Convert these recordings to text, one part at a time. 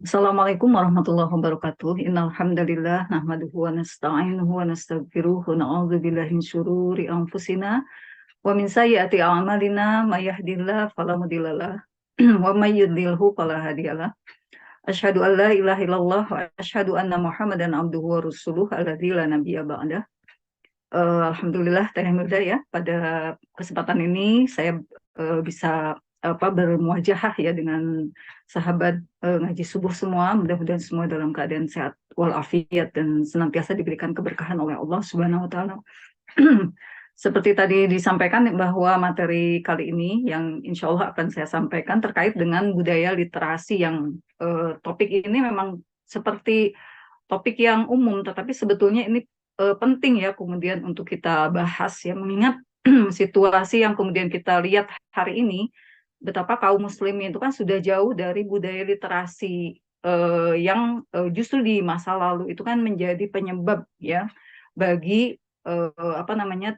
Assalamualaikum warahmatullahi wabarakatuh. Innal hamdalillah nahmaduhu wa nasta'inuhu wa nastaghfiruh wa na'udzu billahi min syururi anfusina wa min sayyiati a'malina may yahdihillahu fala mudhillalah wa may yudlilhu fala hadiyalah. Asyhadu an la ilaha illallah wa asyhadu anna Muhammadan abduhu wa rasuluh alladzi la nabiyya ba'dah. Alhamdulillah Teh Mirda ya, pada kesempatan ini saya bisa bermuajahah ya dengan sahabat ngaji subuh semua. Mudah-mudahan semua dalam keadaan sehat walafiat dan senantiasa diberikan keberkahan oleh Allah Subhanahu wa taala. Seperti tadi disampaikan bahwa materi kali ini yang insya Allah akan saya sampaikan terkait dengan budaya literasi yang topik ini memang seperti topik yang umum, tetapi sebetulnya ini penting ya kemudian untuk kita bahas ya, mengingat situasi yang kemudian kita lihat hari ini, betapa kaum muslimin itu kan sudah jauh dari budaya literasi yang justru di masa lalu itu kan menjadi penyebab ya bagi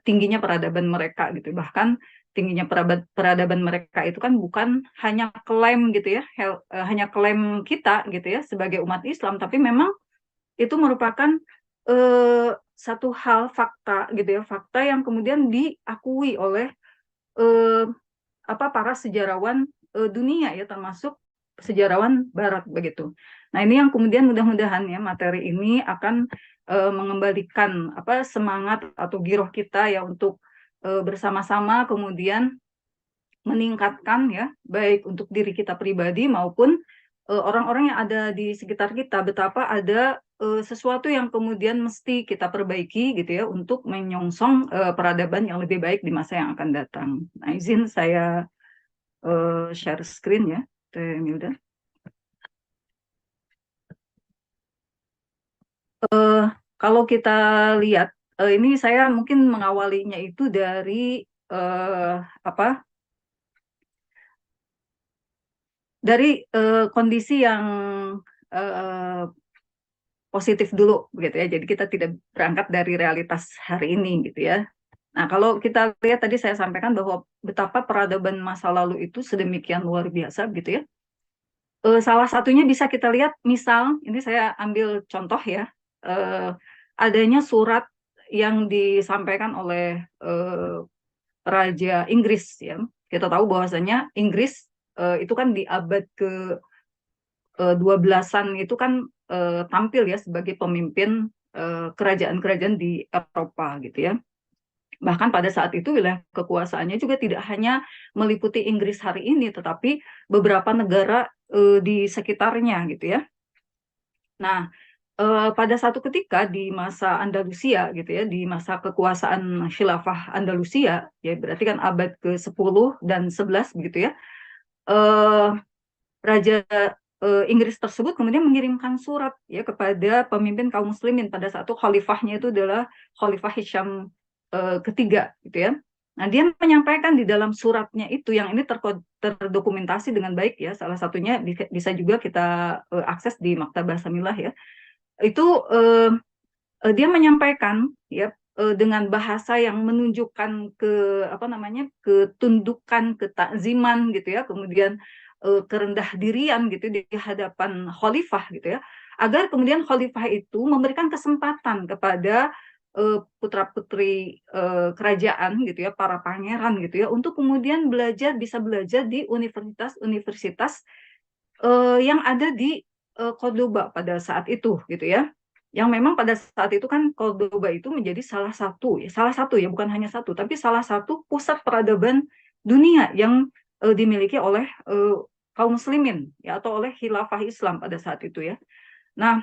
tingginya peradaban mereka gitu. Bahkan tingginya peradaban mereka itu kan bukan hanya klaim gitu ya, hanya klaim kita gitu ya sebagai umat Islam, tapi memang itu merupakan satu hal fakta gitu ya, fakta yang kemudian diakui oleh eh, para sejarawan dunia ya, termasuk sejarawan Barat begitu. Nah ini yang kemudian mudah-mudahan ya materi ini akan mengembalikan semangat atau giroh kita ya untuk bersama-sama kemudian meningkatkan ya, baik untuk diri kita pribadi maupun orang-orang yang ada di sekitar kita, betapa ada sesuatu yang kemudian mesti kita perbaiki gitu ya untuk menyongsong peradaban yang lebih baik di masa yang akan datang. Nah, izin saya share screen ya, Teh Milda. Kalau kita lihat, ini saya mungkin mengawalinya itu dari eh, apa kondisi yang eh, positif dulu begitu ya. Jadi kita tidak berangkat dari realitas hari ini gitu ya. Nah, kalau kita lihat tadi saya sampaikan bahwa betapa peradaban masa lalu itu sedemikian luar biasa gitu ya. Salah satunya bisa kita lihat, misal ini saya ambil contoh ya, eh, adanya surat yang disampaikan oleh Raja Inggris ya. Kita tahu bahwasanya Inggris itu kan di abad ke 12-an itu kan tampil ya sebagai pemimpin kerajaan-kerajaan di Eropa gitu ya. Bahkan pada saat itu wilayah kekuasaannya juga tidak hanya meliputi Inggris hari ini, tetapi beberapa negara di sekitarnya gitu ya. Nah, pada satu ketika di masa Andalusia gitu ya, di masa kekuasaan Khilafah Andalusia, ya berarti kan abad ke-10 dan 11 begitu ya, eh, Raja Inggris tersebut kemudian mengirimkan surat ya kepada pemimpin kaum muslimin. Pada saat itu khalifahnya itu adalah Khalifah Hisham ketiga gitu ya. Nah, dia menyampaikan di dalam suratnya itu yang ini terdokumentasi dengan baik ya. Salah satunya bisa juga kita akses di Maktabah Samilah ya. Itu dia menyampaikan ya dengan bahasa yang menunjukkan ketundukan, ketakziman gitu ya, kemudian kerendah dirian gitu di hadapan khalifah gitu ya, agar kemudian khalifah itu memberikan kesempatan kepada putra-putri kerajaan gitu ya, para pangeran gitu ya, untuk kemudian bisa belajar di universitas-universitas yang ada di Cordoba pada saat itu gitu ya, yang memang pada saat itu kan Cordoba itu menjadi salah satu ya, bukan hanya satu tapi salah satu pusat peradaban dunia yang dimiliki oleh kaum muslimin ya, atau oleh khilafah Islam pada saat itu ya. Nah,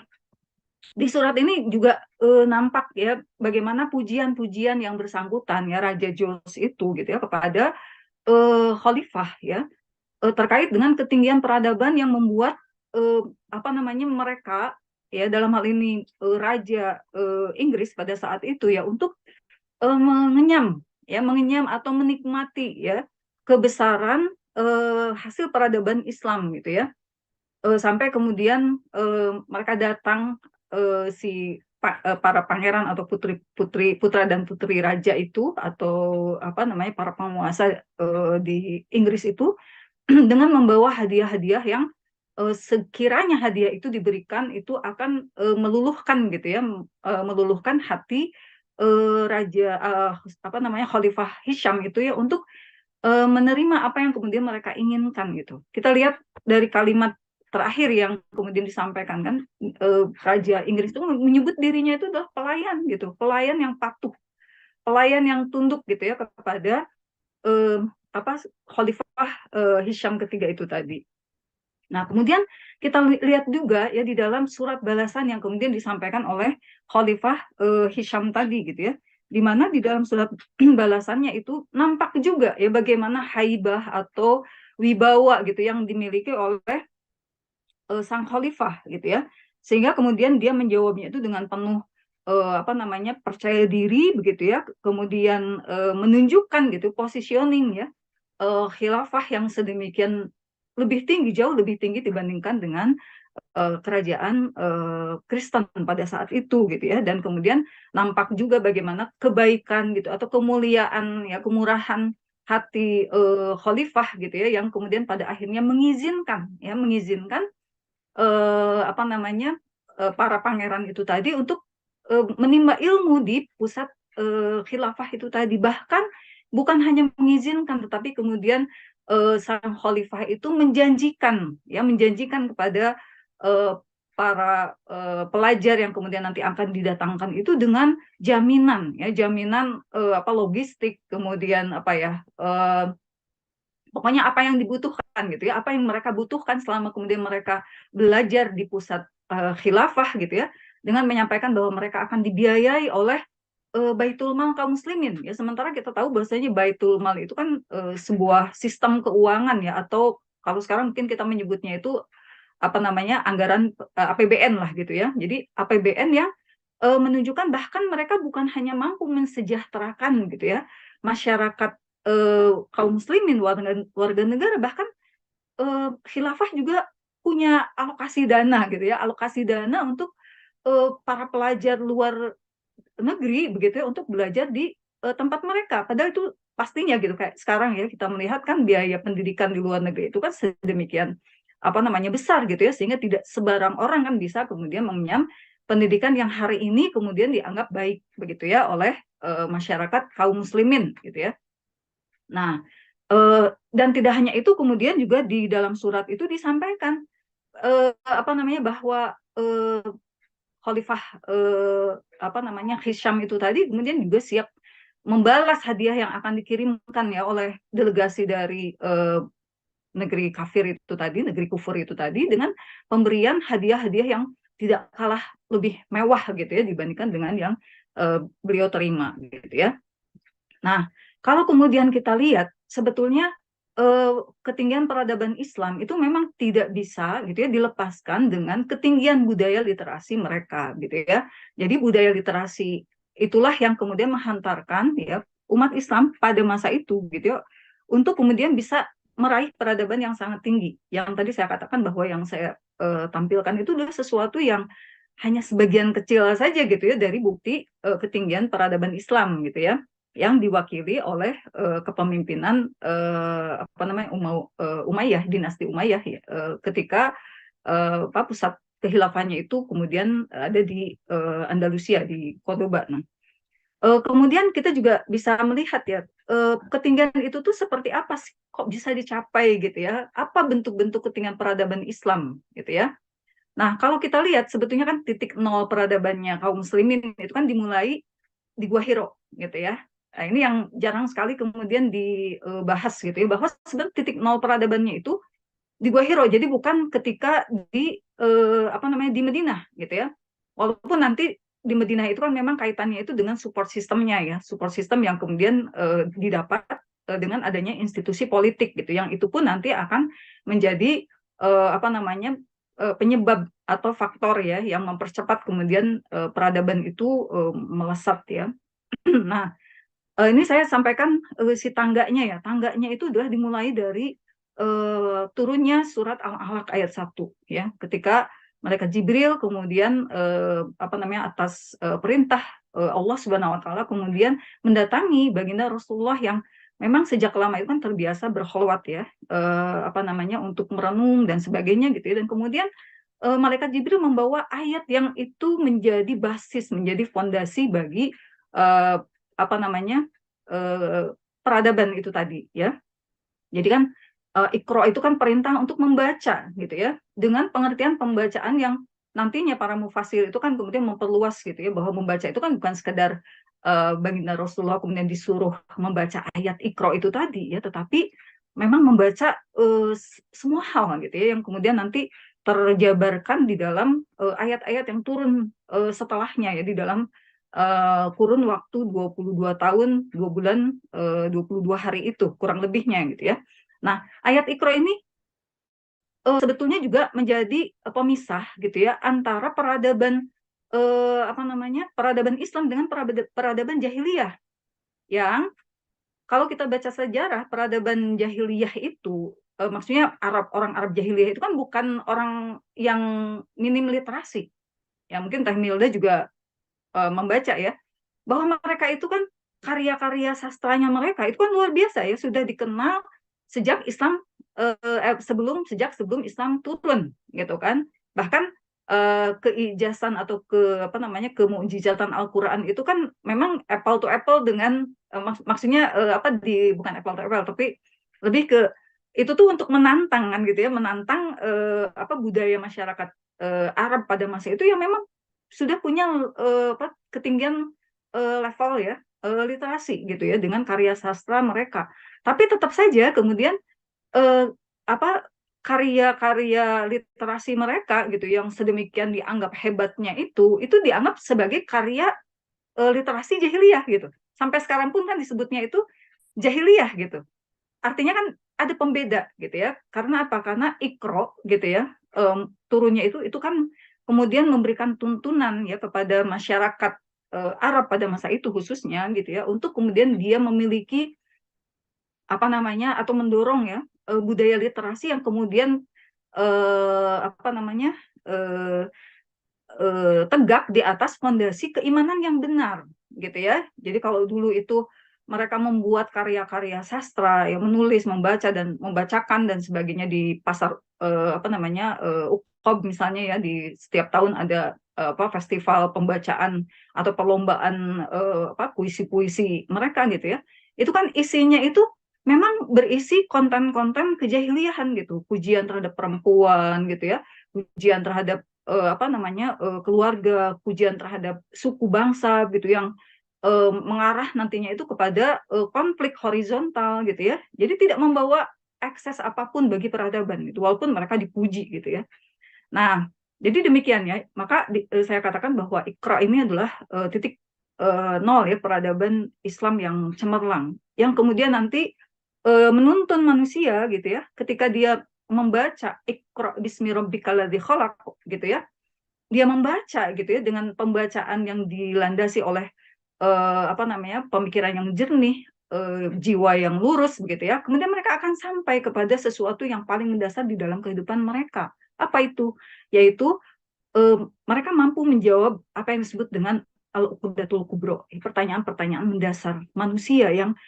di surat ini juga nampak ya bagaimana pujian-pujian yang bersangkutan ya Raja Jos itu gitu ya kepada khalifah ya, terkait dengan ketinggian peradaban yang membuat eh, mereka ya, dalam hal ini Raja Inggris pada saat itu ya, untuk mengenyam atau menikmati ya kebesaran hasil peradaban Islam gitu ya. Sampai kemudian mereka datang, para pangeran atau putra dan putri raja itu, atau para penguasa di Inggris itu dengan membawa hadiah-hadiah yang sekiranya hadiah itu diberikan itu akan meluluhkan gitu ya, meluluhkan hati raja apa namanya Khalifah Hisham itu ya untuk menerima apa yang kemudian mereka inginkan gitu. Kita lihat dari kalimat terakhir yang kemudian disampaikan kan, Raja Inggris itu menyebut dirinya itu adalah pelayan gitu, pelayan yang patuh, pelayan yang tunduk gitu ya kepada eh, apa Khalifah Hisham ketiga itu tadi. Nah, kemudian kita lihat juga ya di dalam surat balasan yang kemudian disampaikan oleh Khalifah Hisham tadi gitu ya. Di mana di dalam surat balasannya itu nampak juga ya bagaimana haibah atau wibawa gitu yang dimiliki oleh sang khalifah gitu ya. Sehingga kemudian dia menjawabnya itu dengan penuh apa namanya percaya diri begitu ya. Kemudian menunjukkan gitu positioning ya khilafah yang sedemikian lebih tinggi, jauh lebih tinggi dibandingkan dengan kerajaan Kristen pada saat itu gitu ya. Dan kemudian nampak juga bagaimana kebaikan gitu atau kemuliaan ya kemurahan hati khalifah gitu ya yang kemudian pada akhirnya mengizinkan apa namanya para pangeran itu tadi untuk menimba ilmu di pusat khilafah itu tadi. Bahkan bukan hanya mengizinkan tetapi kemudian sang khalifah itu menjanjikan kepada eh, para pelajar yang kemudian nanti akan didatangkan itu dengan jaminan apa logistik, kemudian apa ya pokoknya apa yang dibutuhkan gitu ya, apa yang mereka butuhkan selama kemudian mereka belajar di pusat khilafah gitu ya, dengan menyampaikan bahwa mereka akan dibiayai oleh Baitul Mal kaum muslimin ya. Sementara kita tahu bahwasanya Baitul Mal itu kan sebuah sistem keuangan ya, atau kalau sekarang mungkin kita menyebutnya itu apa namanya anggaran APBN lah gitu ya. Jadi APBN yang menunjukkan bahkan mereka bukan hanya mampu mensejahterakan gitu ya masyarakat kaum muslimin warga negara, bahkan khilafah juga punya alokasi dana gitu ya, alokasi dana untuk para pelajar luar negeri begitu ya untuk belajar di tempat mereka. Padahal itu pastinya gitu kayak sekarang ya kita melihat kan biaya pendidikan di luar negeri itu kan sedemikian apa namanya besar gitu ya sehingga tidak sebarang orang kan bisa kemudian mengenyam pendidikan yang hari ini kemudian dianggap baik begitu ya oleh masyarakat kaum muslimin gitu ya. Nah, dan tidak hanya itu kemudian juga di dalam surat itu disampaikan apa namanya bahwa Khalifah apa namanya Hisham itu tadi kemudian juga siap membalas hadiah yang akan dikirimkan ya oleh delegasi dari negeri kafir itu tadi, negeri kufur itu tadi dengan pemberian hadiah-hadiah yang tidak kalah lebih mewah gitu ya dibandingkan dengan yang beliau terima gitu ya. Nah, kalau kemudian kita lihat sebetulnya eh, ketinggian peradaban Islam itu memang tidak bisa gitu ya dilepaskan dengan ketinggian budaya literasi mereka gitu ya. Jadi budaya literasi itulah yang kemudian menghantarkan ya umat Islam pada masa itu gitu ya untuk kemudian bisa meraih peradaban yang sangat tinggi. Yang tadi saya katakan bahwa yang saya tampilkan itu adalah sesuatu yang hanya sebagian kecil saja gitu ya dari bukti ketinggian peradaban Islam gitu ya yang diwakili oleh kepemimpinan apa namanya Umayyah, dinasti Umayyah ya, ketika apa pusat kehilafannya itu kemudian ada di Andalusia di Cordoba. Nah, kemudian kita juga bisa melihat ya ketinggian itu tuh seperti apa sih kok bisa dicapai gitu ya? Apa bentuk-bentuk ketinggian peradaban Islam gitu ya? Nah, kalau kita lihat sebetulnya kan titik nol peradabannya kaum muslimin itu kan dimulai di Gua Hiro gitu ya. Nah, ini yang jarang sekali kemudian dibahas gitu ya, bahwa sebenarnya titik nol peradabannya itu di Gua Hiro. Jadi bukan ketika di apa namanya di Madinah gitu ya. Walaupun nanti di Madinah itu kan memang kaitannya itu dengan support sistemnya ya, support sistem yang kemudian didapat dengan adanya institusi politik gitu, yang itu pun nanti akan menjadi apa namanya penyebab atau faktor ya yang mempercepat kemudian peradaban itu melesat ya. Nah, ini saya sampaikan si tangganya ya. Tangganya itu adalah dimulai dari turunnya surat Al-Alaq ayat 1 ya. Ketika mereka Jibril kemudian apa namanya atas perintah Allah Subhanahu wa taala kemudian mendatangi baginda Rasulullah yang memang sejak lama itu kan terbiasa berkholwat ya, untuk merenung dan sebagainya gitu ya. Dan kemudian malaikat Jibril membawa ayat yang itu menjadi basis, menjadi fondasi bagi eh, apa namanya eh, peradaban itu tadi ya. Jadi kan Iqra itu kan perintah untuk membaca gitu ya, dengan pengertian pembacaan yang nantinya para mufasir itu kan kemudian memperluas gitu ya, bahwa membaca itu kan bukan sekedar baginda Rasulullah kemudian disuruh membaca ayat Iqra itu tadi ya, tetapi memang membaca semua hal gitu ya, yang kemudian nanti terjabarkan di dalam ayat-ayat yang turun setelahnya ya, di dalam kurun waktu 22 tahun, 2 bulan, 22 hari itu, kurang lebihnya gitu ya. Nah, ayat Iqra ini sebetulnya juga menjadi pemisah gitu ya antara peradaban peradaban Islam dengan peradaban jahiliyah, yang kalau kita baca sejarah peradaban jahiliyah itu maksudnya orang Arab jahiliyah itu kan bukan orang yang minim literasi. Ya mungkin Teh Milda juga membaca ya, bahwa mereka itu kan karya-karya sastranya mereka itu kan luar biasa ya, sudah dikenal sejak Islam sejak sebelum Islam turun gitu kan. Bahkan keijazan atau kemukjizatan Al-Qur'an itu kan memang apple to apple dengan maksudnya bukan apple to apple, tapi lebih ke itu tuh untuk menantang kan gitu ya, menantang budaya masyarakat Arab pada masa itu yang memang sudah punya ketinggian level ya literasi gitu ya, dengan karya sastra mereka. Tapi tetap saja kemudian eh, apa karya-karya literasi mereka gitu yang sedemikian dianggap hebatnya itu dianggap sebagai karya literasi jahiliyah gitu. Sampai sekarang pun kan disebutnya itu jahiliyah gitu. Artinya kan ada pembeda gitu ya. Karena apa? Karena Iqra gitu ya, turunnya itu kan kemudian memberikan tuntunan ya kepada masyarakat Arab pada masa itu khususnya gitu ya, untuk kemudian dia memiliki atau mendorong ya budaya literasi yang kemudian eh, apa namanya eh, tegak di atas fondasi keimanan yang benar gitu ya. Jadi kalau dulu itu mereka membuat karya-karya sastra, yang menulis, membaca dan membacakan dan sebagainya di pasar Uqob misalnya ya, di setiap tahun ada festival pembacaan atau perlombaan puisi-puisi mereka gitu ya. Itu kan isinya itu memang berisi konten-konten kejahiliahan gitu, pujian terhadap perempuan gitu ya, pujian terhadap keluarga, pujian terhadap suku bangsa gitu, yang mengarah nantinya itu kepada konflik horizontal gitu ya. Jadi tidak membawa akses apapun bagi peradaban itu, walaupun mereka dipuji gitu ya. Nah, jadi demikian ya. Maka saya katakan bahwa Iqra ini adalah titik nol ya peradaban Islam yang cemerlang, yang kemudian nanti menuntun manusia gitu ya, ketika dia membaca Iqra bismi rabbikal ladzi khalaq gitu ya, dia membaca gitu ya dengan pembacaan yang dilandasi oleh pemikiran yang jernih, jiwa yang lurus begitu ya. Kemudian mereka akan sampai kepada sesuatu yang paling mendasar di dalam kehidupan mereka. Apa itu? Yaitu mereka mampu menjawab apa yang disebut dengan al-uqdatul kubro, pertanyaan-pertanyaan mendasar manusia yang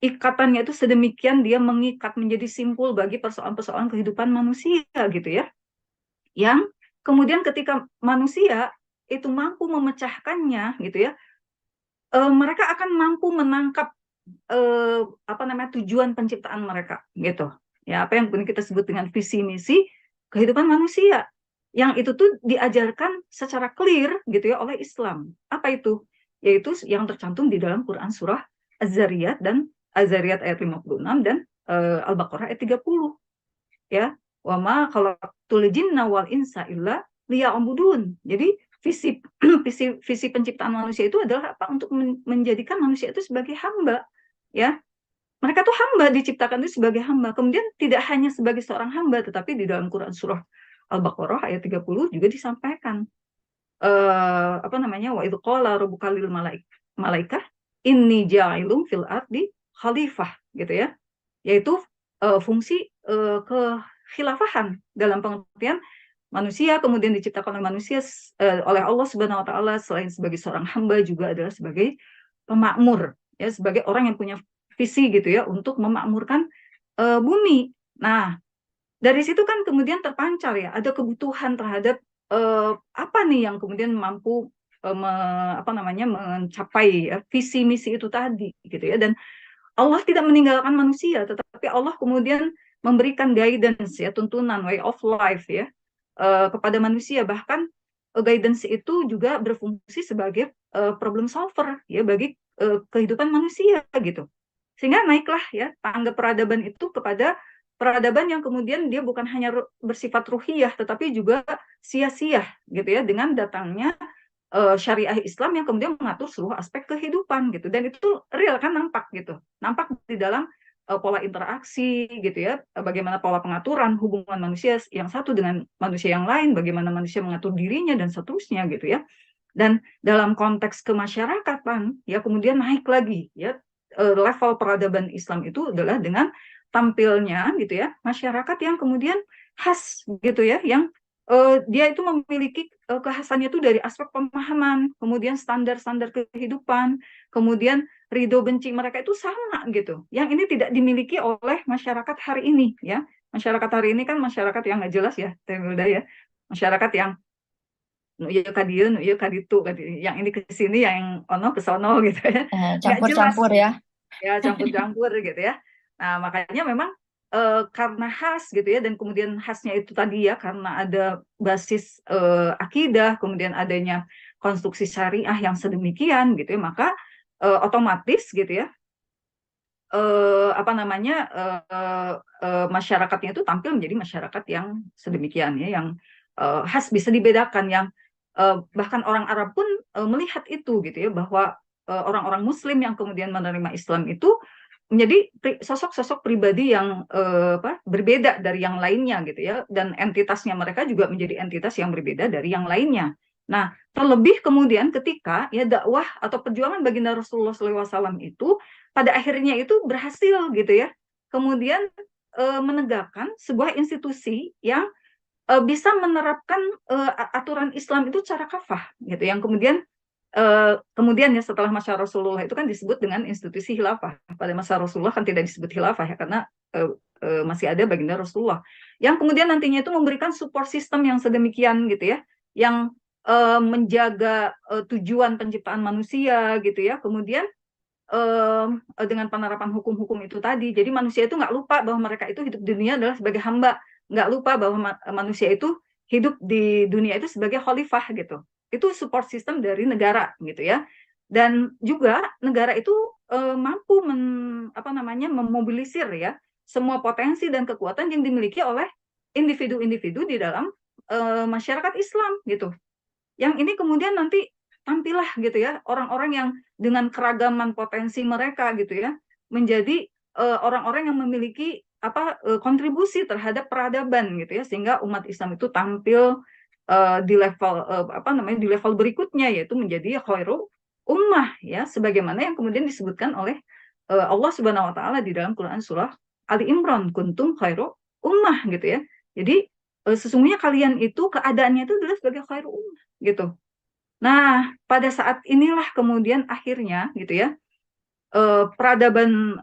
ikatannya itu sedemikian, dia mengikat menjadi simpul bagi persoalan-persoalan kehidupan manusia gitu ya, yang kemudian ketika manusia itu mampu memecahkannya gitu ya, mereka akan mampu menangkap tujuan penciptaan mereka gitu ya, apa yang kita sebut dengan visi misi kehidupan manusia, yang itu tuh diajarkan secara clear gitu ya oleh Islam. Apa itu? Yaitu yang tercantum di dalam Quran surah Az-Zariyat ayat 56 dan Al-Baqarah ayat 30 ya. Wa ma khalaqtul jinna wal insa illa liya'budun. Jadi visi visi penciptaan manusia itu adalah apa? Untuk menjadikan manusia itu sebagai hamba ya. Mereka tuh hamba, diciptakan itu sebagai hamba. Kemudian tidak hanya sebagai seorang hamba, tetapi di dalam Quran surah Al-Baqarah ayat 30 juga disampaikan wa idz qala rabbuka lil malaikah inni ja'ilun fil ardi khalifah gitu ya. Yaitu fungsi kekhilafahan dalam pengertian manusia kemudian diciptakan oleh manusia oleh Allah Subhanahu wa taala, selain sebagai seorang hamba juga adalah sebagai pemakmur ya, sebagai orang yang punya visi gitu ya untuk memakmurkan bumi. Nah, dari situ kan kemudian terpancar ya, ada kebutuhan terhadap apa nih yang kemudian mampu mencapai ya, visi misi itu tadi gitu ya. Dan Allah tidak meninggalkan manusia, tetapi Allah kemudian memberikan guidance ya, tuntunan way of life ya kepada manusia. Bahkan guidance itu juga berfungsi sebagai problem solver ya bagi kehidupan manusia gitu. Sehingga naiklah ya tangga peradaban itu kepada peradaban yang kemudian dia bukan hanya bersifat ruhiyah tetapi juga sia-sia gitu ya dengan datangnya syariah Islam yang kemudian mengatur seluruh aspek kehidupan gitu. Dan itu real kan, nampak gitu, nampak di dalam pola interaksi gitu ya, bagaimana pola pengaturan hubungan manusia yang satu dengan manusia yang lain, bagaimana manusia mengatur dirinya dan seterusnya gitu ya. Dan dalam konteks kemasyarakatan ya kemudian naik lagi ya level peradaban Islam itu adalah dengan tampilnya gitu ya masyarakat yang kemudian khas gitu ya, yang dia itu memiliki kekhasannya itu dari aspek pemahaman, kemudian standar-standar kehidupan, kemudian ridho benci mereka itu sama gitu. Yang ini tidak dimiliki oleh masyarakat hari ini ya. Masyarakat hari ini kan masyarakat yang nggak jelas ya, Temilda ya. Masyarakat yang nu ieu ka dieu, nu ieu ka ditu, yang ini ke sini, yang ono ke sono gitu ya. Nggak jelas Campur-campur gitu. ya. Ya campur-campur gitu ya. Nah, makanya memang karena khas gitu ya, dan kemudian khasnya itu tadi ya karena ada basis akidah, kemudian adanya konstruksi syariah yang sedemikian gitu ya, maka otomatis gitu ya masyarakatnya itu tampil menjadi masyarakat yang sedemikian ya, yang khas bisa dibedakan, yang bahkan orang Arab pun melihat itu gitu ya, bahwa orang-orang Muslim yang kemudian menerima Islam itu menjadi sosok-sosok pribadi yang berbeda dari yang lainnya gitu ya, dan entitasnya mereka juga menjadi entitas yang berbeda dari yang lainnya. Nah, terlebih kemudian ketika ya dakwah atau perjuangan baginda Rasulullah SAW itu pada akhirnya itu berhasil gitu ya, kemudian menegakkan sebuah institusi yang bisa menerapkan aturan Islam itu secara kafah gitu, yang kemudian ya setelah masa Rasulullah itu kan disebut dengan institusi khilafah. Pada masa Rasulullah kan tidak disebut khilafah ya, karena masih ada baginda Rasulullah yang kemudian nantinya itu memberikan support system yang sedemikian gitu ya, yang menjaga tujuan penciptaan manusia gitu ya, kemudian dengan penerapan hukum-hukum itu tadi. Jadi manusia itu nggak lupa bahwa mereka itu hidup di dunia adalah sebagai hamba, nggak lupa bahwa manusia itu hidup di dunia itu sebagai khalifah gitu. Itu support system dari negara gitu ya. Dan juga negara itu mampu memobilisir ya semua potensi dan kekuatan yang dimiliki oleh individu-individu di dalam masyarakat Islam gitu. Yang ini kemudian nanti tampillah gitu ya orang-orang yang dengan keragaman potensi mereka gitu ya menjadi orang-orang yang memiliki kontribusi terhadap peradaban gitu ya, sehingga umat Islam itu tampil di level di level berikutnya, yaitu menjadi khairu ummah ya, sebagaimana yang kemudian disebutkan oleh Allah Subhanahu wa taala di dalam Quran surah Ali Imran, kuntum khairu ummah gitu ya. Jadi sesungguhnya kalian itu keadaannya itu adalah sebagai khairu ummah gitu. Nah, pada saat inilah kemudian akhirnya gitu ya, peradaban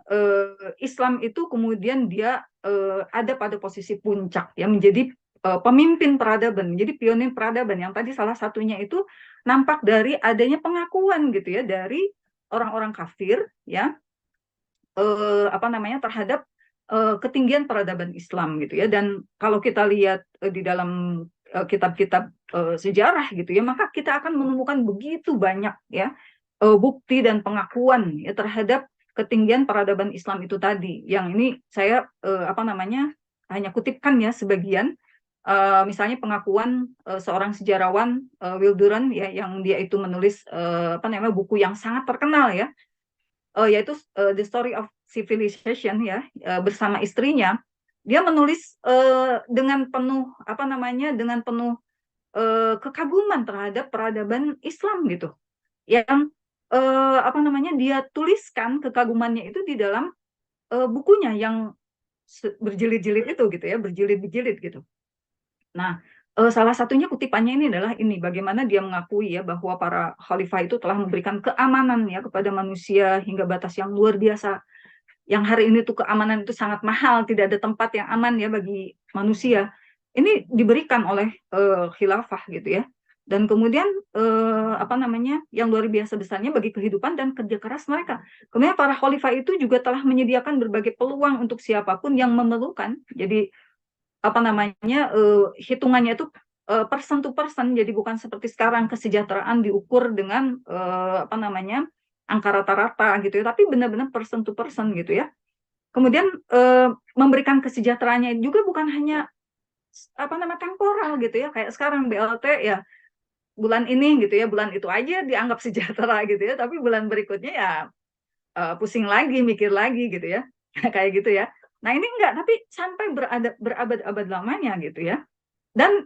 Islam itu kemudian dia ada pada posisi puncak ya, menjadi pemimpin peradaban, menjadi pionir peradaban, yang tadi salah satunya itu nampak dari adanya pengakuan gitu ya dari orang-orang kafir ya terhadap ketinggian peradaban Islam gitu ya. Dan kalau kita lihat di dalam kitab-kitab sejarah gitu ya, maka kita akan menemukan begitu banyak ya bukti dan pengakuan ya terhadap ketinggian peradaban Islam itu tadi. Yang ini saya hanya kutipkan ya sebagian. Misalnya pengakuan seorang sejarawan Wilduran ya, yang dia itu menulis buku yang sangat terkenal ya, yaitu The Story of Civilization ya, bersama istrinya. Dia menulis dengan penuh kekaguman terhadap peradaban Islam gitu, yang dia tuliskan kekagumannya itu di dalam bukunya yang berjilid-jilid itu gitu ya, berjilid-jilid gitu. Nah, salah satunya kutipannya ini adalah ini, bagaimana dia mengakui ya bahwa para khalifah itu telah memberikan keamanan ya kepada manusia hingga batas yang luar biasa. yang hari ini tuh keamanan itu sangat mahal, tidak ada tempat yang aman ya bagi manusia. Ini diberikan oleh khilafah gitu ya. Dan kemudian apa namanya yang luar biasa besarnya bagi kehidupan dan kerja keras mereka. Kemudian para khalifah itu juga telah menyediakan berbagai peluang untuk siapapun yang memerlukan. Jadi apa namanya hitungannya itu person to person, jadi bukan seperti sekarang kesejahteraan diukur dengan apa namanya angka rata-rata gitu ya, tapi benar-benar person to person gitu ya. Kemudian memberikan kesejahteraannya juga bukan hanya apa namanya temporal gitu ya, kayak sekarang BLT ya bulan ini gitu ya, bulan itu aja dianggap sejahtera gitu ya, tapi bulan berikutnya ya pusing lagi, mikir lagi gitu ya, kayak gitu ya. Nah ini enggak, tapi sampai berabad-abad lamanya gitu ya. Dan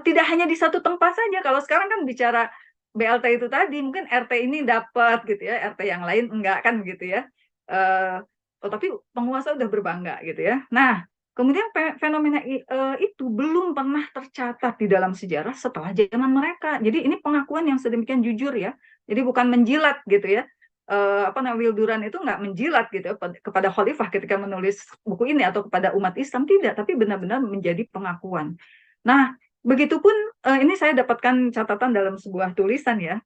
tidak hanya di satu tempat saja. Kalau sekarang kan bicara BLT itu tadi, mungkin RT ini dapat gitu ya, RT yang lain enggak kan gitu ya. Eh, tapi penguasa udah berbangga gitu ya. Nah, kemudian fenomena itu belum pernah tercatat di dalam sejarah setelah zaman mereka. Jadi ini pengakuan yang sedemikian jujur ya. Jadi bukan menjilat gitu ya. Apa namanya Wilduran itu nggak menjilat gitu ya, kepada khalifah ketika menulis buku ini atau kepada umat Islam, tidak, tapi benar-benar menjadi pengakuan. Nah, begitupun ini saya dapatkan catatan dalam sebuah tulisan ya,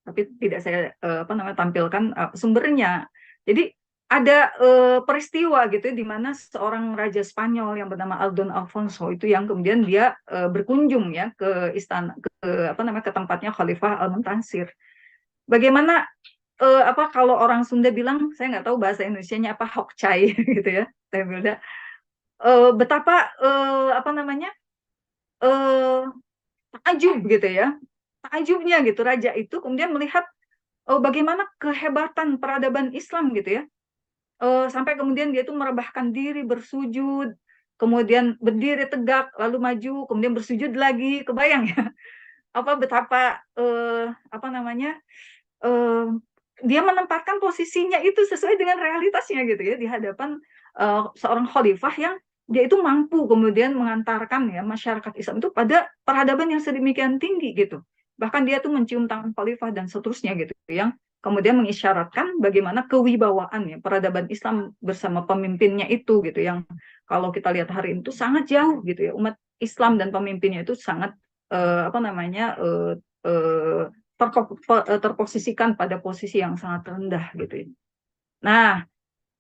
tapi tidak saya apa namanya tampilkan sumbernya. Jadi ada peristiwa gitu di mana seorang raja Spanyol yang bernama Aldon Alfonso itu yang kemudian dia berkunjung ya ke istana ke apa namanya ke tempatnya Khalifah Al-Muntansir. Bagaimana apa kalau orang Sunda bilang, saya nggak tahu bahasa Indonesianya apa, hokcai gitu ya, saya bilang betapa apa namanya eh takjub gitu ya, takjubnya gitu raja itu kemudian melihat bagaimana kehebatan peradaban Islam gitu ya. Sampai kemudian dia itu merebahkan diri bersujud, kemudian berdiri tegak lalu maju kemudian bersujud lagi, kebayang ya apa betapa apa namanya eh, dia menempatkan posisinya itu sesuai dengan realitasnya gitu ya di hadapan seorang khalifah yang dia itu mampu kemudian mengantarkan ya masyarakat Islam itu pada peradaban yang sedemikian tinggi gitu. Bahkan dia tuh mencium tangan khalifah dan seterusnya gitu yang kemudian mengisyaratkan bagaimana kewibawaan ya peradaban Islam bersama pemimpinnya itu gitu yang kalau kita lihat hari ini itu sangat jauh gitu ya, umat Islam dan pemimpinnya itu sangat apa namanya terposisikan pada posisi yang sangat rendah gitu ya. Nah,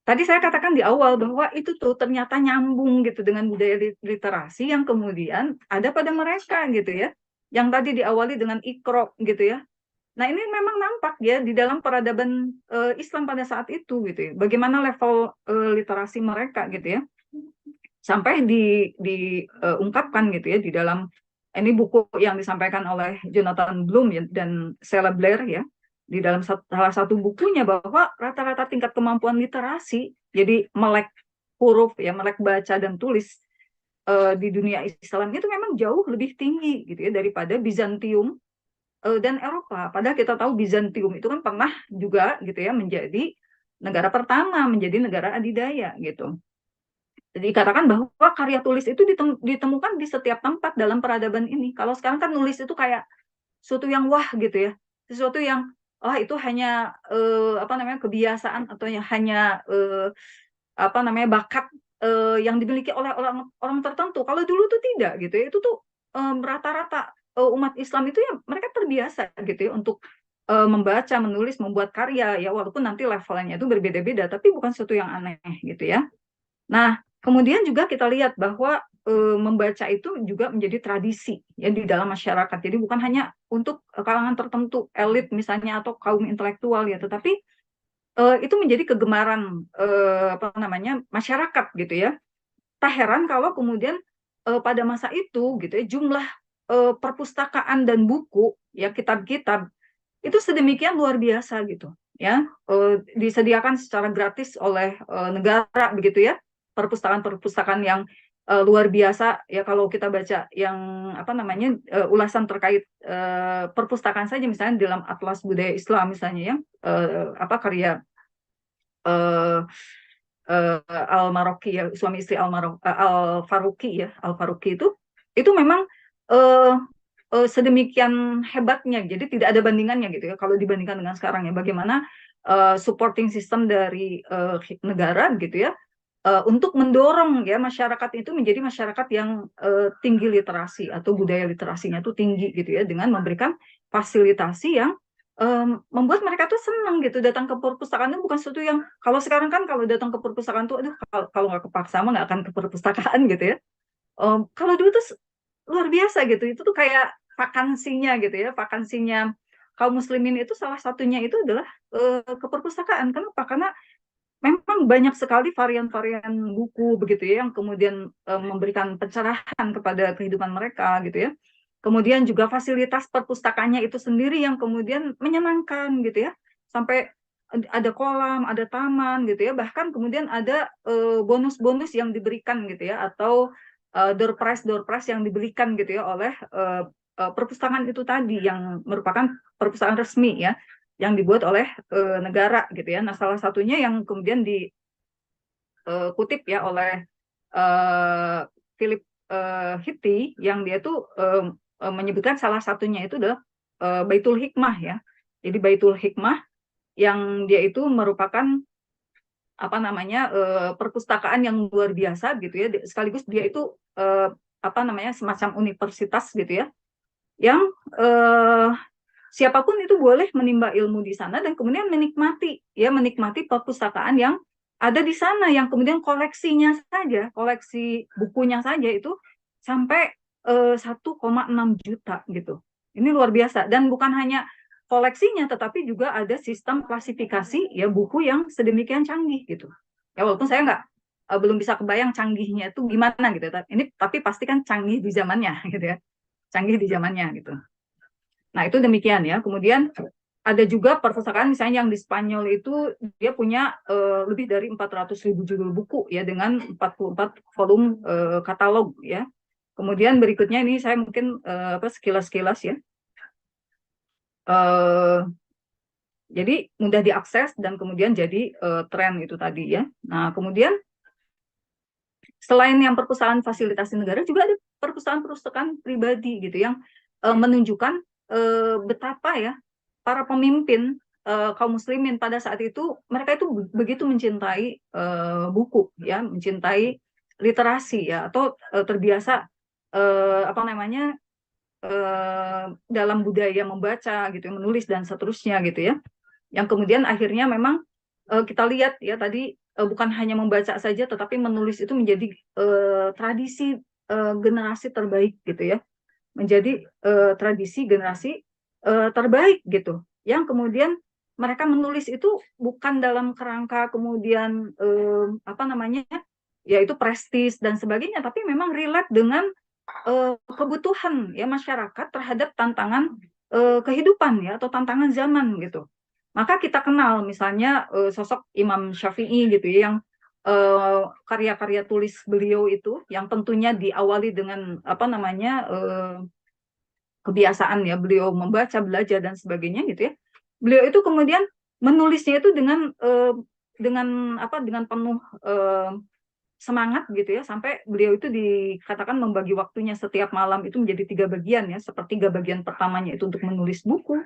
tadi saya katakan di awal bahwa itu tuh ternyata nyambung gitu dengan budaya literasi yang kemudian ada pada mereka gitu ya. Yang tadi diawali dengan ikro gitu ya. Nah, ini memang nampak ya di dalam peradaban Islam pada saat itu gitu ya. Bagaimana level literasi mereka gitu ya. Sampai diungkapkan gitu ya di dalam ini buku yang disampaikan oleh Jonathan Bloom ya, dan Sheila Blair ya di dalam salah satu bukunya bahwa rata-rata tingkat kemampuan literasi jadi melek huruf ya melek baca dan tulis di dunia Islam itu memang jauh lebih tinggi gitu ya daripada Bizantium dan Eropa. Padahal kita tahu Bizantium itu kan pernah juga gitu ya menjadi negara pertama, menjadi negara adidaya gitu. Jadi katakan bahwa karya tulis itu ditemukan di setiap tempat dalam peradaban ini. Kalau sekarang kan nulis itu kayak sesuatu yang wah gitu ya, sesuatu yang itu hanya apa namanya kebiasaan atau hanya apa namanya bakat yang dimiliki oleh orang orang tertentu. Kalau dulu tuh tidak gitu ya, itu tuh rata-rata umat Islam itu ya mereka terbiasa gitu ya untuk membaca, menulis, membuat karya ya walaupun nanti levelnya itu berbeda-beda, tapi bukan sesuatu yang aneh gitu ya. Nah, kemudian juga kita lihat bahwa membaca itu juga menjadi tradisi ya di dalam masyarakat. Jadi bukan hanya untuk kalangan tertentu, elit misalnya atau kaum intelektual ya, tetapi itu menjadi kegemaran apa namanya masyarakat gitu ya. Tak heran kalau kemudian pada masa itu gitu ya jumlah perpustakaan dan buku ya kitab-kitab itu sedemikian luar biasa gitu ya disediakan secara gratis oleh negara begitu ya perpustakaan-perpustakaan yang luar biasa ya kalau kita baca yang apa namanya ulasan terkait perpustakaan saja misalnya dalam Atlas Budaya Islam misalnya ya apa karya eh, Al-Maroki ya suami istri Al-Faruqi ya Al-Faruqi itu memang eh, sedemikian hebatnya jadi tidak ada bandingannya gitu ya kalau dibandingkan dengan sekarang ya bagaimana supporting system dari negara gitu ya, untuk mendorong ya masyarakat itu menjadi masyarakat yang tinggi literasi atau budaya literasinya tuh tinggi gitu ya, dengan memberikan fasilitasi yang membuat mereka tuh senang gitu datang ke perpustakaan. Itu bukan sesuatu yang, kalau sekarang kan kalau datang ke perpustakaan tuh aduh, kalau nggak kepaksa mah nggak akan ke perpustakaan gitu ya. Kalau dulu tuh luar biasa gitu, itu tuh kayak vakansinya gitu ya, vakansinya kaum muslimin itu salah satunya itu adalah ke perpustakaan. Kenapa? Karena memang banyak sekali varian-varian buku begitu ya, yang kemudian memberikan pencerahan kepada kehidupan mereka gitu ya. Kemudian juga fasilitas perpustakaannya itu sendiri yang kemudian menyenangkan gitu ya. Sampai ada kolam, ada taman gitu ya. Bahkan kemudian ada bonus-bonus yang diberikan gitu ya, atau door prize yang diberikan gitu ya oleh perpustakaan itu tadi, yang merupakan perpustakaan resmi ya, yang dibuat oleh negara gitu ya. Nah, salah satunya yang kemudian dikutip ya oleh uh, Philip Hitti, yang dia tuh menyebutkan salah satunya itu adalah Baitul Hikmah ya. Jadi Baitul Hikmah yang dia itu merupakan apa namanya perpustakaan yang luar biasa gitu ya. Sekaligus dia itu apa namanya semacam universitas gitu ya, yang eh, siapapun itu boleh menimba ilmu di sana dan kemudian menikmati perpustakaan yang ada di sana, yang kemudian koleksinya saja, koleksi bukunya saja itu sampai 1,6 juta gitu. Ini luar biasa, dan bukan hanya koleksinya tetapi juga ada sistem klasifikasi ya buku yang sedemikian canggih gitu. Ya walaupun saya nggak belum bisa kebayang canggihnya itu gimana gitu. Tapi pasti kan canggih di zamannya gitu ya. Canggih di zamannya gitu. Nah, itu demikian ya. Kemudian ada juga perpustakaan misalnya yang di Spanyol itu dia punya lebih dari 400.000 judul buku ya, dengan 44 volume katalog ya. Kemudian berikutnya ini saya mungkin sekilas-kilas ya. Eh, jadi mudah diakses dan kemudian jadi tren itu tadi ya. Nah, kemudian selain yang perpustakaan fasilitasi negara, juga ada perpustakaan-perpustakaan pribadi gitu yang menunjukkan betapa ya para pemimpin kaum muslimin pada saat itu, mereka itu begitu mencintai buku ya, mencintai literasi ya, atau terbiasa apa namanya dalam budaya membaca gitu, menulis dan seterusnya gitu ya. Yang kemudian akhirnya memang kita lihat ya tadi, bukan hanya membaca saja tetapi menulis itu menjadi tradisi generasi terbaik gitu ya, menjadi tradisi generasi terbaik gitu, yang kemudian mereka menulis itu bukan dalam kerangka kemudian apa namanya yaitu prestis dan sebagainya, tapi memang relate dengan kebutuhan ya masyarakat terhadap tantangan kehidupan ya, atau tantangan zaman gitu. Maka kita kenal misalnya sosok Imam Syafi'i gitu ya, yang karya-karya tulis beliau itu yang tentunya diawali dengan apa namanya kebiasaan ya beliau membaca, belajar dan sebagainya gitu ya. Beliau itu kemudian menulisnya itu dengan apa, dengan penuh semangat gitu ya, sampai beliau itu dikatakan membagi waktunya setiap malam itu menjadi 3 bagian ya. Sepertiga bagian pertamanya itu untuk menulis buku,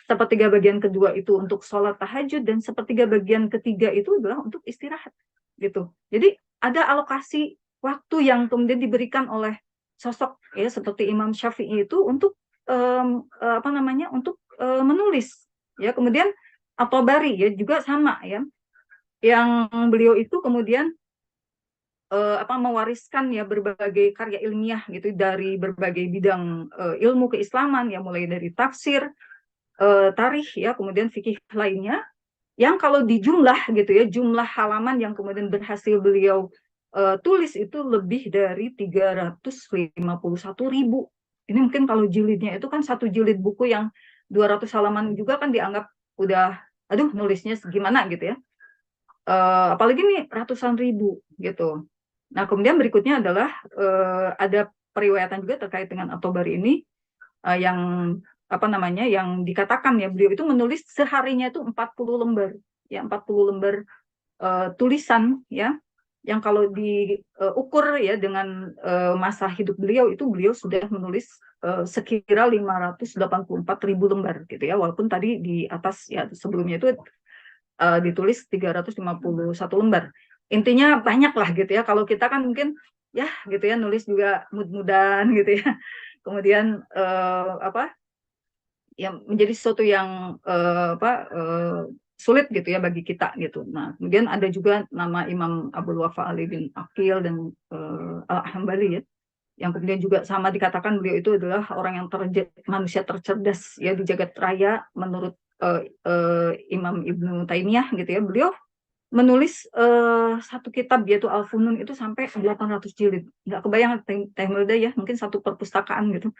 sepertiga bagian kedua itu untuk sholat tahajud, dan sepertiga bagian ketiga itu adalah untuk istirahat gitu. Jadi ada alokasi waktu yang kemudian diberikan oleh sosok ya seperti Imam Syafi'i itu untuk apa namanya untuk menulis ya. Kemudian At-Tabari ya juga sama ya, yang beliau itu kemudian apa mewariskan ya berbagai karya ilmiah gitu dari berbagai bidang ilmu keislaman ya, mulai dari tafsir, tarikh ya, kemudian fikih lainnya, yang kalau dijumlah gitu ya, jumlah halaman yang kemudian berhasil beliau tulis itu lebih dari 351.000. Ini mungkin kalau jilidnya itu kan satu jilid buku yang 200 halaman juga kan dianggap udah aduh nulisnya gimana gitu ya. Apalagi nih ratusan ribu gitu. Nah, kemudian berikutnya adalah ada periwayatan juga terkait dengan At-Tabari ini yang apa namanya yang dikatakan ya beliau itu menulis seharinya itu 40 lembar ya, 40 lembar tulisan ya, yang kalau diukur ya dengan masa hidup beliau itu beliau sudah menulis sekira 584.000 lembar gitu ya, walaupun tadi di atas ya sebelumnya itu ditulis 351 lembar. Intinya banyak lah gitu ya. Kalau kita kan mungkin ya gitu ya nulis juga mud-mudan gitu ya. Kemudian apa ya menjadi sesuatu yang sulit gitu ya bagi kita gitu. Nah, kemudian ada juga nama Imam Abdul Wafa Ali bin Aqil dan Al-Hambali ya, yang kemudian juga sama dikatakan beliau itu adalah orang yang manusia tercerdas ya di jagat raya menurut Imam Ibnu Taimiyah gitu ya. Beliau menulis satu kitab yaitu Al-Funun itu sampai 800 jilid. Nggak kebayang Teh Melda ya, mungkin satu perpustakaan gitu.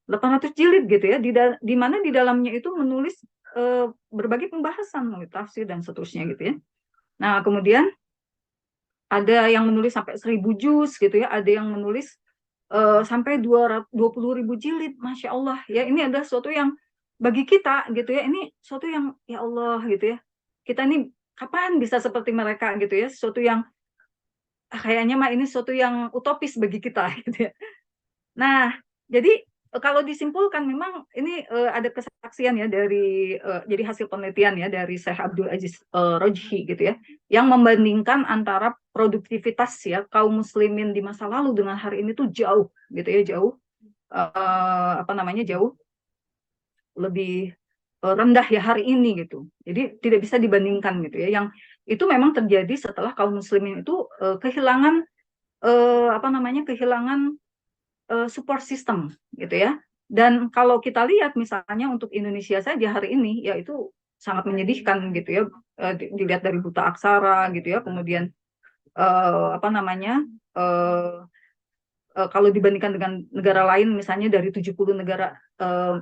800 jilid gitu ya, di mana di dalamnya itu menulis berbagai pembahasan mulai tafsir dan seterusnya gitu ya. Nah, kemudian ada yang menulis sampai 1000 juz gitu ya, ada yang menulis sampai 20.000 jilid, Masya Allah ya. Ini adalah sesuatu yang bagi kita gitu ya, ini sesuatu yang ya Allah gitu ya. Kita ini kapan bisa seperti mereka gitu ya, sesuatu yang kayaknya mah ini sesuatu yang utopis bagi kita gitu ya. Nah, jadi kalau disimpulkan memang ini ada kesaksian ya dari jadi hasil penelitian ya dari Syekh Abdul Aziz Rojhi gitu ya, yang membandingkan antara produktivitas ya kaum muslimin di masa lalu dengan hari ini tuh jauh gitu ya, jauh apa namanya jauh lebih rendah ya hari ini gitu. Jadi tidak bisa dibandingkan gitu ya. Yang itu memang terjadi setelah kaum muslimin itu kehilangan apa namanya kehilangan support system gitu ya. Dan kalau kita lihat misalnya untuk Indonesia saja hari ini ya itu sangat menyedihkan gitu ya. Dilihat dari buta aksara gitu ya, kemudian apa namanya kalau dibandingkan dengan negara lain misalnya dari 70 negara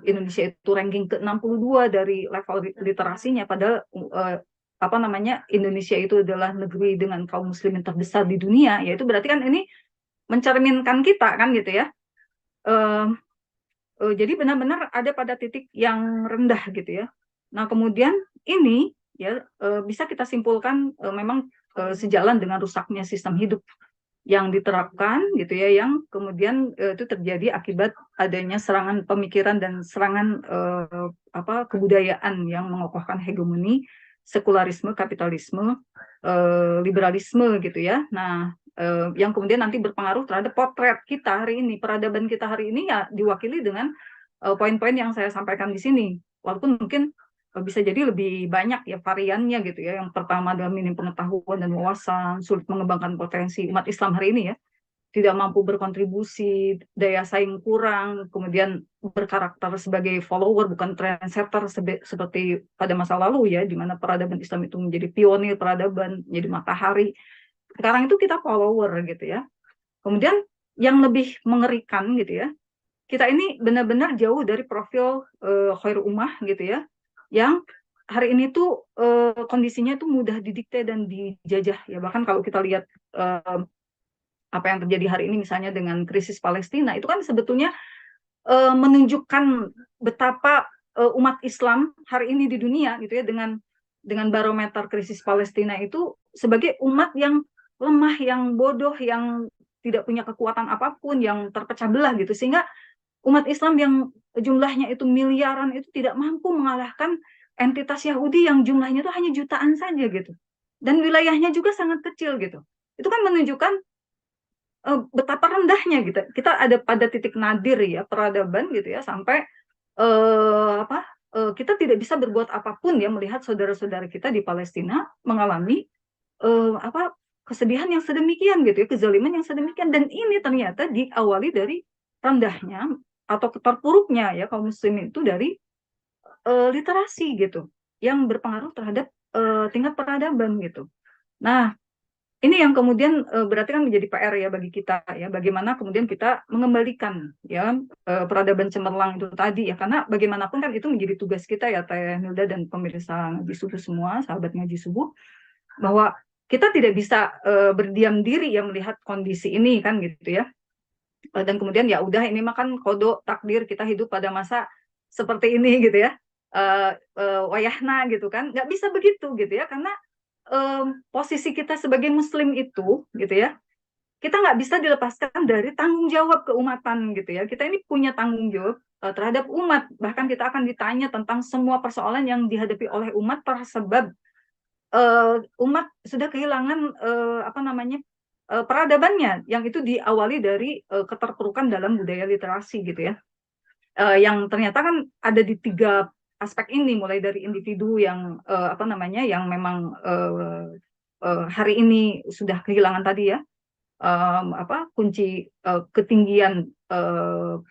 Indonesia itu ranking ke-62 dari level literasinya, padahal apa namanya Indonesia itu adalah negeri dengan kaum muslimin terbesar di dunia, yaitu berarti kan ini mencerminkan kita kan gitu ya. Jadi benar-benar ada pada titik yang rendah gitu ya. Nah, kemudian ini ya bisa kita simpulkan memang sejalan dengan rusaknya sistem hidup yang diterapkan gitu ya, yang kemudian itu terjadi akibat adanya serangan pemikiran dan serangan apa kebudayaan yang mengokohkan hegemoni sekularisme, kapitalisme, liberalisme gitu ya. Nah, yang kemudian nanti berpengaruh terhadap potret kita hari ini, peradaban kita hari ini ya diwakili dengan poin-poin yang saya sampaikan di sini. Walaupun mungkin bisa jadi lebih banyak ya variannya gitu ya. Yang pertama adalah minim pengetahuan dan wawasan, sulit mengembangkan potensi umat Islam hari ini ya, tidak mampu berkontribusi, daya saing kurang, kemudian berkarakter sebagai follower bukan trendsetter seperti pada masa lalu ya, di mana peradaban Islam itu menjadi pionir peradaban, menjadi matahari. Sekarang itu kita follower gitu ya. Kemudian yang lebih mengerikan gitu ya, kita ini benar-benar jauh dari profil khairul ummah gitu ya, yang hari ini tuh kondisinya tuh mudah didikte dan dijajah ya. Bahkan kalau kita lihat apa yang terjadi hari ini misalnya dengan krisis Palestina, itu kan sebetulnya menunjukkan betapa umat Islam hari ini di dunia gitu ya, dengan barometer krisis Palestina itu sebagai umat yang lemah, yang bodoh, yang tidak punya kekuatan apapun, yang terpecah belah gitu, sehingga umat Islam yang jumlahnya itu miliaran itu tidak mampu mengalahkan entitas Yahudi yang jumlahnya itu hanya jutaan saja gitu, dan wilayahnya juga sangat kecil gitu. Itu kan menunjukkan betapa rendahnya gitu. Kita ada pada titik nadir ya peradaban gitu ya, sampai kita tidak bisa berbuat apapun ya melihat saudara-saudara kita di Palestina mengalami apa kesedihan yang sedemikian gitu ya, kezaliman yang sedemikian, dan ini ternyata diawali dari rendahnya atau terpuruknya ya kaum muslimin itu dari literasi gitu, yang berpengaruh terhadap tingkat peradaban gitu. Nah, ini yang kemudian berarti kan menjadi PR ya bagi kita ya, bagaimana kemudian kita mengembalikan ya peradaban cemerlang itu tadi ya, karena bagaimanapun kan itu menjadi tugas kita ya Teh Nilda dan pemirsa Ngaji Subuh semua, sahabat Ngaji Subuh, bahwa kita tidak bisa berdiam diri ya melihat kondisi ini kan gitu ya. Dan kemudian ya udah ini mah kan kodok takdir kita hidup pada masa seperti ini gitu ya. Wayahna gitu kan. Nggak bisa begitu gitu ya, karena posisi kita sebagai muslim itu gitu ya, kita nggak bisa dilepaskan dari tanggung jawab keumatan gitu ya. Kita ini punya tanggung jawab terhadap umat, bahkan kita akan ditanya tentang semua persoalan yang dihadapi oleh umat tersebab umat sudah kehilangan peradabannya yang itu diawali dari keterpurukan dalam budaya literasi gitu ya. Yang ternyata kan ada di 3 aspek ini, mulai dari individu yang yang memang hari ini sudah kehilangan tadi ya kunci ketinggian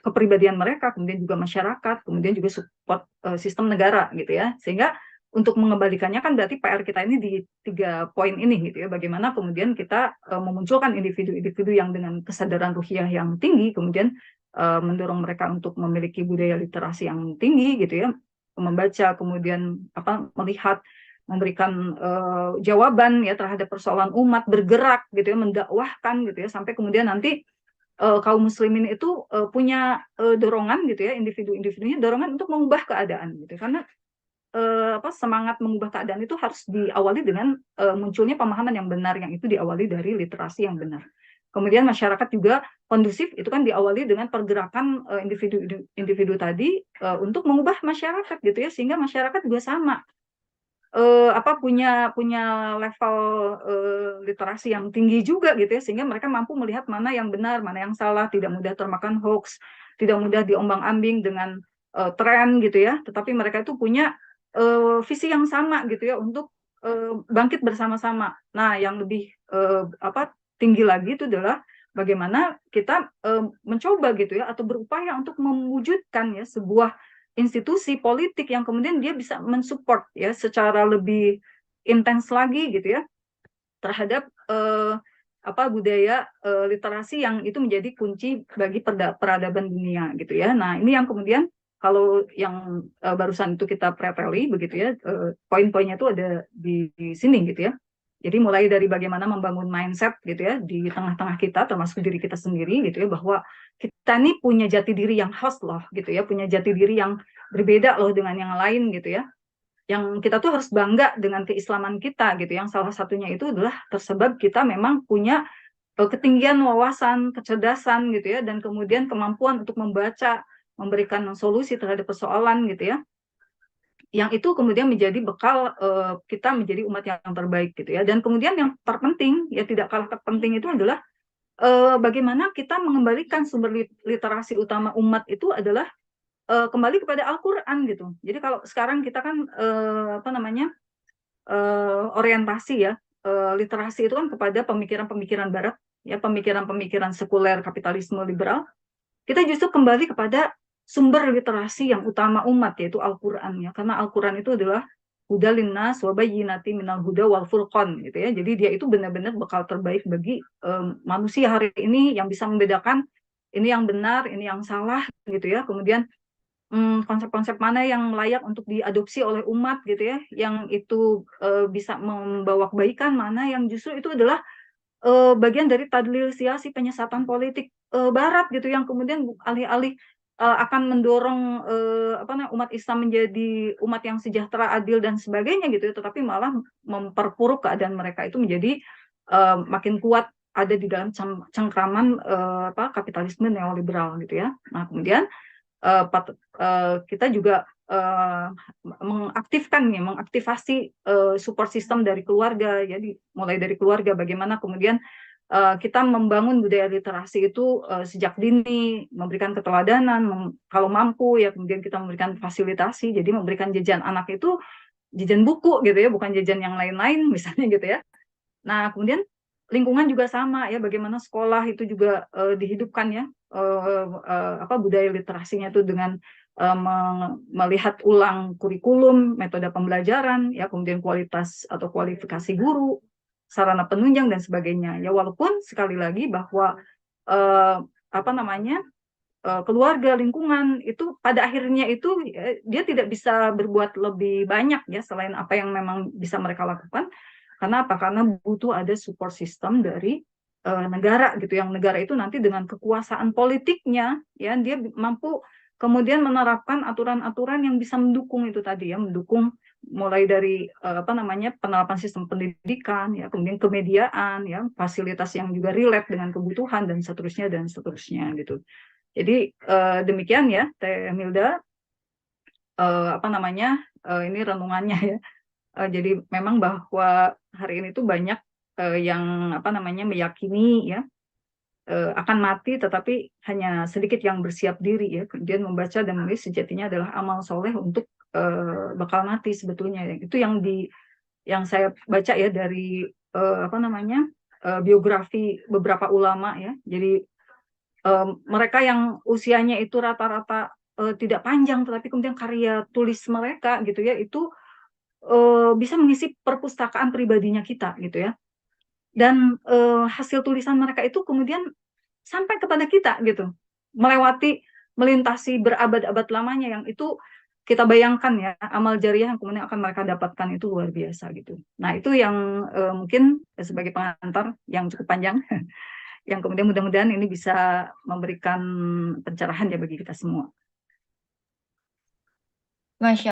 kepribadian mereka, kemudian juga masyarakat, kemudian juga support sistem negara gitu ya. Sehingga untuk mengembalikannya kan berarti PR kita ini di 3 poin ini gitu ya. Bagaimana kemudian kita memunculkan individu-individu yang dengan kesadaran ruhiyah yang tinggi, kemudian mendorong mereka untuk memiliki budaya literasi yang tinggi gitu ya, membaca, kemudian melihat, memberikan jawaban ya terhadap persoalan umat, bergerak gitu ya, mendakwahkan gitu ya, sampai kemudian nanti kaum muslimin itu punya dorongan gitu ya, individu-individunya dorongan untuk mengubah keadaan gitu. Karena semangat mengubah keadaan itu harus diawali dengan munculnya pemahaman yang benar, yang itu diawali dari literasi yang benar. Kemudian masyarakat juga kondusif, itu kan diawali dengan pergerakan individu tadi untuk mengubah masyarakat gitu ya, sehingga masyarakat juga sama punya level literasi yang tinggi juga gitu ya, sehingga mereka mampu melihat mana yang benar, mana yang salah, tidak mudah termakan hoax, tidak mudah diombang-ambing dengan tren gitu ya, tetapi mereka itu punya visi yang sama gitu ya untuk bangkit bersama-sama. Nah, yang lebih tinggi lagi itu adalah bagaimana kita mencoba gitu ya, atau berupaya untuk mewujudkan ya sebuah institusi politik yang kemudian dia bisa mensupport ya secara lebih intens lagi gitu ya terhadap budaya literasi yang itu menjadi kunci bagi peradaban dunia gitu ya. Nah, ini yang kemudian kalau yang barusan itu kita preteli begitu ya, poin-poinnya itu ada di sini gitu ya. Jadi mulai dari bagaimana membangun mindset gitu ya di tengah-tengah kita, termasuk diri kita sendiri gitu ya, bahwa kita nih punya jati diri yang khas loh gitu ya, punya jati diri yang berbeda loh dengan yang lain gitu ya. Yang kita tuh harus bangga dengan keislaman kita gitu. Yang salah satunya itu adalah tersebab kita memang punya ketinggian wawasan, kecerdasan gitu ya, dan kemudian kemampuan untuk membaca, memberikan solusi terhadap persoalan gitu ya. Yang itu kemudian menjadi bekal kita menjadi umat yang terbaik gitu ya. Dan kemudian yang terpenting ya, tidak kalah terpenting itu adalah bagaimana kita mengembalikan sumber literasi utama umat itu adalah kembali kepada Al-Quran gitu. Jadi kalau sekarang kita kan orientasi ya literasi itu kan kepada pemikiran-pemikiran Barat ya, pemikiran-pemikiran sekuler kapitalisme liberal. Kita justru kembali kepada sumber literasi yang utama umat, yaitu Al-Quran ya, karena Al-Quran itu adalah huda linnas wa bayyinati minal huda wal furqan gitu ya. Jadi dia itu benar-benar bekal terbaik bagi manusia hari ini yang bisa membedakan ini yang benar, ini yang salah gitu ya. Kemudian konsep-konsep mana yang layak untuk diadopsi oleh umat gitu ya, yang itu bisa membawa kebaikan, mana yang justru itu adalah bagian dari tadlil siasi, penyesatan politik Barat gitu, yang kemudian alih-alih akan mendorong umat Islam menjadi umat yang sejahtera, adil dan sebagainya gitu ya, tetapi malah memperpuruk keadaan mereka itu menjadi makin kuat ada di dalam cengkraman kapitalisme neoliberal gitu ya. Nah, kemudian kita juga mengaktifasi support system dari keluarga, jadi mulai dari keluarga bagaimana kemudian kita membangun budaya literasi itu sejak dini, memberikan keteladanan, kalau mampu ya kemudian kita memberikan fasilitasi, jadi memberikan jajan anak itu jajan buku gitu ya, bukan jajan yang lain-lain misalnya gitu ya. Nah, kemudian lingkungan juga sama ya, bagaimana sekolah itu juga dihidupkan ya, budaya literasinya itu dengan melihat ulang kurikulum, metode pembelajaran, ya kemudian kualitas atau kualifikasi guru, sarana penunjang dan sebagainya. Ya walaupun sekali lagi bahwa keluarga, lingkungan itu pada akhirnya itu dia tidak bisa berbuat lebih banyak ya selain apa yang memang bisa mereka lakukan. Karena apa? Karena butuh ada support system dari negara gitu, yang negara itu nanti dengan kekuasaan politiknya ya dia mampu kemudian menerapkan aturan-aturan yang bisa mendukung itu tadi ya, mendukung mulai dari penerapan sistem pendidikan ya, kemudian kemediaan ya, fasilitas yang juga relate dengan kebutuhan dan seterusnya gitu. Jadi demikian ya Teh Milda ini renungannya ya. Jadi memang bahwa hari ini tuh banyak yang meyakini ya akan mati, tetapi hanya sedikit yang bersiap diri ya. Kemudian membaca dan menulis sejatinya adalah amal soleh untuk bakal mati sebetulnya. Itu yang saya baca ya dari biografi beberapa ulama ya. Jadi mereka yang usianya itu rata-rata tidak panjang, tetapi kemudian karya tulis mereka gitu ya itu bisa mengisi perpustakaan pribadinya kita gitu ya. Dan hasil tulisan mereka itu kemudian sampai kepada kita gitu, melintasi berabad-abad lamanya, yang itu kita bayangkan ya amal jariah yang kemudian akan mereka dapatkan itu luar biasa gitu. Nah itu yang mungkin sebagai pengantar yang cukup panjang yang kemudian mudah-mudahan ini bisa memberikan pencerahan ya bagi kita semua. Masya